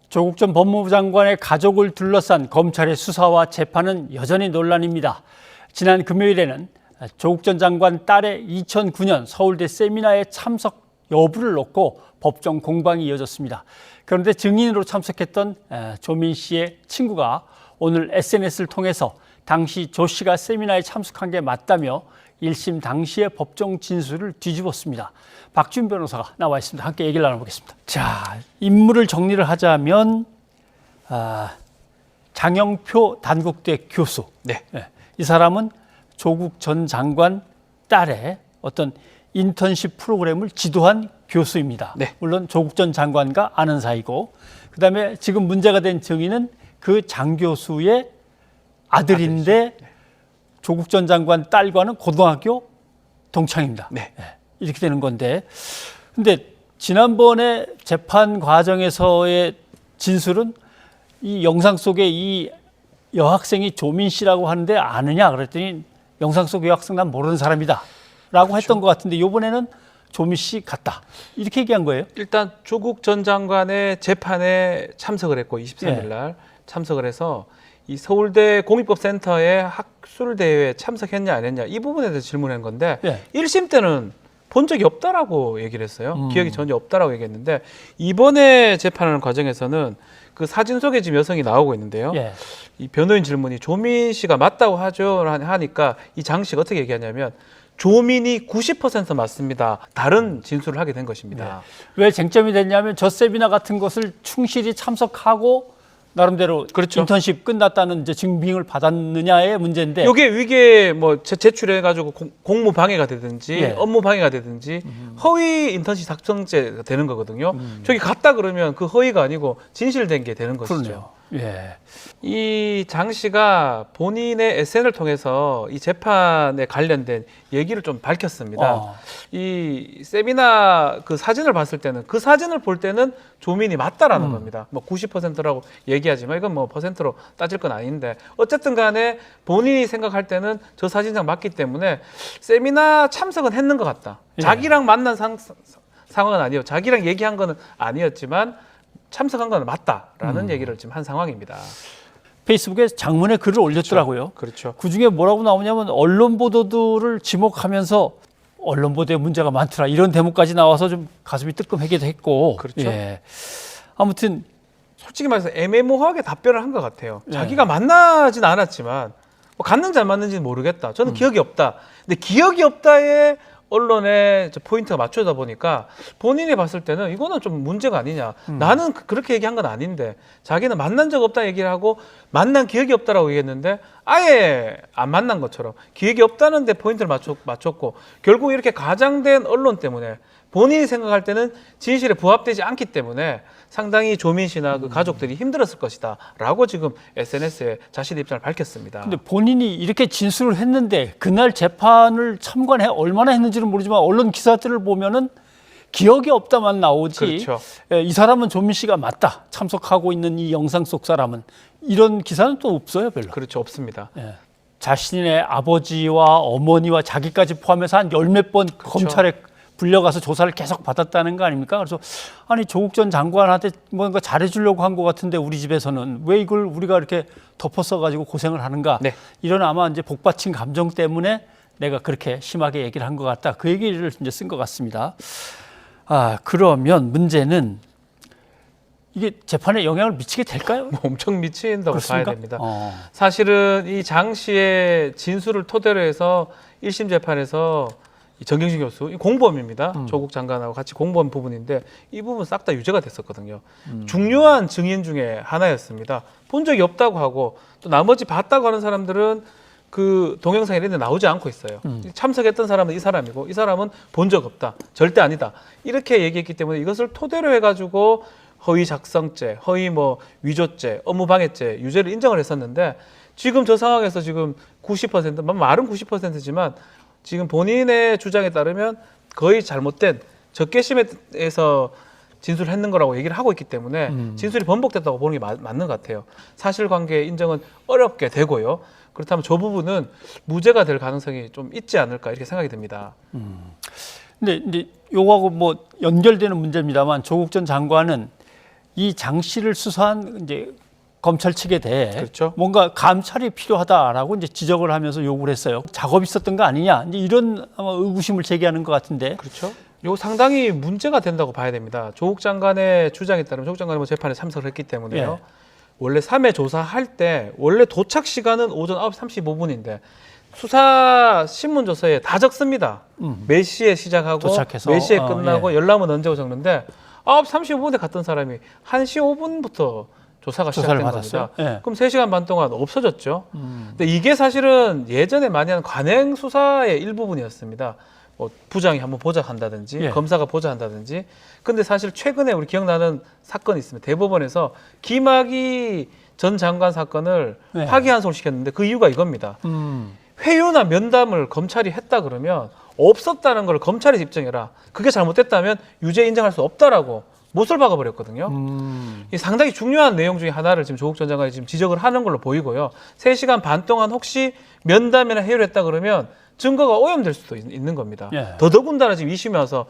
조국 전 법무부 장관의 가족을 둘러싼 검찰의 수사와 재판은 여전히 논란입니다. 지난 금요일에는 조국 전 장관 딸의 2009년 서울대 세미나에 참석 여부를 놓고 법정 공방이 이어졌습니다. 그런데 증인으로 참석했던 조민 씨의 친구가 오늘 SNS를 통해서 당시 조 씨가 세미나에 참석한 게 맞다며 1심 당시의 법정 진술을 뒤집었습니다. 박준 변호사가 나와 있습니다. 함께 얘기를 나눠보겠습니다. 자, 인물을 정리를 하자면 장영표 단국대 교수. 네. 이 사람은 조국 전 장관 딸의 어떤 인턴십 프로그램을 지도한 교수입니다. 네. 물론 조국 전 장관과 아는 사이고, 그다음에 지금 문제가 된 증인은 그 장 교수의 아들인데 조국 전 장관 딸과는 고등학교 동창입니다. 네. 이렇게 되는 건데, 근데 지난번에 재판 과정에서의 진술은 이 영상 속에 이 여학생이 조민 씨라고 하는데 아느냐 그랬더니 영상 속 여학생 난 모르는 사람이다 라고 했던 것 같은데 이번에는 조민 씨 같다 이렇게 얘기한 거예요? 일단 조국 전 장관의 재판에 참석을 했고 23일 날 참석을 해서 이 서울대 공익법센터의 학술대회에 참석했냐 안 했냐 이 부분에 대해서 질문한 건데 1심 때는 본 적이 없다라고 얘기를 했어요. 기억이 전혀 없다라고 얘기했는데 이번에 재판하는 과정에서는 그 사진 속에 지금 여성이 나오고 있는데요. 이 변호인 질문이 조민 씨가 맞다고 하죠 하니까 이 장 씨가 어떻게 얘기하냐면 조민이 90% 맞습니다. 다른 진술을 하게 된 것입니다. 왜 쟁점이 됐냐면 저 세미나 같은 것을 충실히 참석하고 나름대로 그렇죠. 인턴십 끝났다는 이제 증빙을 받았느냐의 문제인데 이게 뭐 제출해 가지고 공무 방해가 되든지 업무 방해가 되든지 허위 인턴십 작성죄가 되는 거거든요. 저기 갔다 그러면 그 허위가 아니고 진실된 게 되는 것이죠. 이 장 씨가 본인의 SNS를 통해서 이 재판에 관련된 얘기를 좀 밝혔습니다. 이 세미나 그 사진을 봤을 때는 그 사진을 볼 때는 조민이 맞다라는 겁니다. 뭐 90%라고 얘기하지만 이건 뭐 퍼센트로 따질 건 아닌데 어쨌든 간에 본인이 생각할 때는 저 사진상 맞기 때문에 세미나 참석은 했는 것 같다. 자기랑 만난 상황은 아니에요. 자기랑 얘기한 거는 아니었지만 참석한 건 맞다라는 얘기를 지금 한 상황입니다. 페이스북에 장문의 글을 올렸더라고요. 그렇죠. 그중에 뭐라고 나오냐면 언론 보도들을 지목하면서 언론 보도에 문제가 많더라 이런 대목까지 나와서 좀 가슴이 뜨끔하기도 했고. 그렇죠. 아무튼 솔직히 말해서 애매모호하게 답변을 한 것 같아요. 자기가 만나진 않았지만 뭐 갔는지 안 맞는지는 모르겠다. 저는 기억이 없다. 근데 기억이 없다에 언론에 포인트가 맞춰다 보니까 본인이 봤을 때는 이거는 좀 문제가 아니냐. 나는 그렇게 얘기한 건 아닌데 자기는 만난 적 없다 얘기를 하고 만난 기억이 없다라고 얘기했는데 아예 안 만난 것처럼 기억이 없다는데 포인트를 맞췄고 결국 이렇게 가장된 언론 때문에 본인이 생각할 때는 진실에 부합되지 않기 때문에 상당히 조민 씨나 그 가족들이 힘들었을 것이다 라고 지금 SNS에 자신의 입장을 밝혔습니다. 근데 본인이 이렇게 진술을 했는데 그날 재판을 참관해 얼마나 했는지는 모르지만 언론 기사들을 보면은 기억이 없다만 나오지. 그렇죠. 이 사람은 조민 씨가 맞다. 참석하고 있는 이 영상 속 사람은 이런 기사는 또 없어요, 별로. 그렇죠. 없습니다. 자신의 아버지와 어머니와 자기까지 포함해서 한 열 몇 번 검찰에 불려가서 조사를 계속 받았다는 거 아닙니까? 그래서 아니 조국 전 장관한테 뭔가 잘해주려고 한 것 같은데 우리 집에서는 왜 이걸 우리가 이렇게 덮어써가지고 고생을 하는가? 이런 아마 이제 복받친 감정 때문에 내가 그렇게 심하게 얘기를 한 것 같다. 그 얘기를 이제 쓴 것 같습니다. 그러면 문제는 이게 재판에 영향을 미치게 될까요? 엄청 미친다고 그렇습니까? 봐야 됩니다. 사실은 이 장 씨의 진술을 토대로 해서 1심 재판에서 이 정경심 교수, 이 공범입니다. 조국 장관하고 같이 공범 부분인데 이 부분 싹 다 유죄가 됐었거든요. 중요한 증인 중에 하나였습니다. 본 적이 없다고 하고 또 나머지 봤다고 하는 사람들은 그 동영상이 이런 데 나오지 않고 있어요. 참석했던 사람은 이 사람이고 이 사람은 본 적 없다. 절대 아니다. 이렇게 얘기했기 때문에 이것을 토대로 해가지고 허위 작성죄, 허위 뭐 위조죄, 업무방해죄 유죄를 인정을 했었는데 지금 저 상황에서 지금 90%, 말은 90%지만 지금 본인의 주장에 따르면 거의 잘못된 적개심에서 진술을 했는 거라고 얘기를 하고 있기 때문에 진술이 번복됐다고 보는 게 맞는 것 같아요. 사실관계 인정은 어렵게 되고요. 그렇다면 저 부분은 무죄가 될 가능성이 좀 있지 않을까 이렇게 생각이 듭니다. 근데 이제 요거하고 뭐 연결되는 문제입니다만 조국 전 장관은 이 장 씨를 수사한 이제 검찰 측에 대해 그렇죠. 뭔가 감찰이 필요하다라고 이제 지적을 하면서 요구를 했어요. 작업이 있었던 거 아니냐? 이제 이런 아마 의구심을 제기하는 것 같은데. 그렇죠. 요 상당히 문제가 된다고 봐야 됩니다. 조국 장관의 주장에 따르면 조국 장관이 뭐 재판에 참석을 했기 때문에요. 예. 원래 3회 조사할 때 원래 도착 시간은 오전 9시 35분인데 수사 신문 조서에 다 적습니다. 몇 시에 시작하고 도착해서. 몇 시에 끝나고 예. 열람은 언제고 적는데 9시 35분에 갔던 사람이 1시 5분부터 조사가 조사를 시작된 받았어요? 겁니다. 예. 그럼 3시간 반 동안 없어졌죠. 근데 이게 사실은 예전에 많이 하는 관행 수사의 일부분이었습니다. 뭐 부장이 한번 보좌한다든지 예. 검사가 보좌한다든지. 근데 사실 최근에 우리 기억나는 사건이 있습니다. 대법원에서 김학의 전 장관 사건을 예. 파기환송을 시켰는데 그 이유가 이겁니다. 음. 회유나 면담을 검찰이 했다 그러면 없었다는 걸 검찰이 입증해라. 그게 잘못됐다면 유죄 인정할 수 없다라고 못을 박아버렸거든요. 이 상당히 중요한 내용 중에 하나를 지금 조국 전 장관이 지금 지적을 하는 걸로 보이고요. 3시간 반 동안 혹시 면담이나 회유를 했다 그러면 증거가 오염될 수도 있는 겁니다. 예. 더더군다나 지금 2심에 와서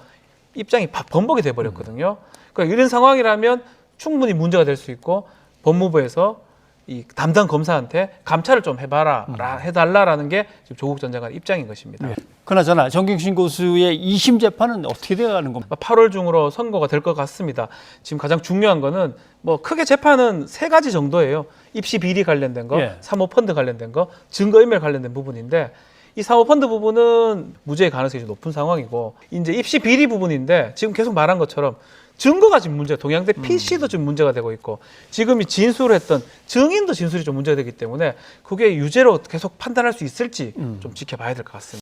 입장이 번복이 돼버렸거든요. 그러니까 이런 상황이라면 충분히 문제가 될 수 있고 법무부에서 이 담당 검사한테 감찰을 좀 해달라라는 게 지금 조국 전 장관 입장인 것입니다. 예. 그나저나 정경심 교수의 2심 재판은 어떻게 되어가는 겁니까? 8월 중으로 선고가 될 것 같습니다. 지금 가장 중요한 거는 뭐 크게 재판은 3가지 정도예요. 입시 비리 관련된 거, 예. 사모펀드 관련된 거, 증거인멸 관련된 부분인데 이 사모펀드 부분은 무죄의 가능성이 좀 높은 상황이고 이제 입시 비리 부분인데 지금 계속 말한 것처럼 증거가 지금 문제가 동양대 PC도 지금 문제가 되고 있고 지금 이 진술을 했던 증인도 진술이 좀 문제가 되기 때문에 그게 유죄로 계속 판단할 수 있을지 좀 지켜봐야 될 것 같습니다.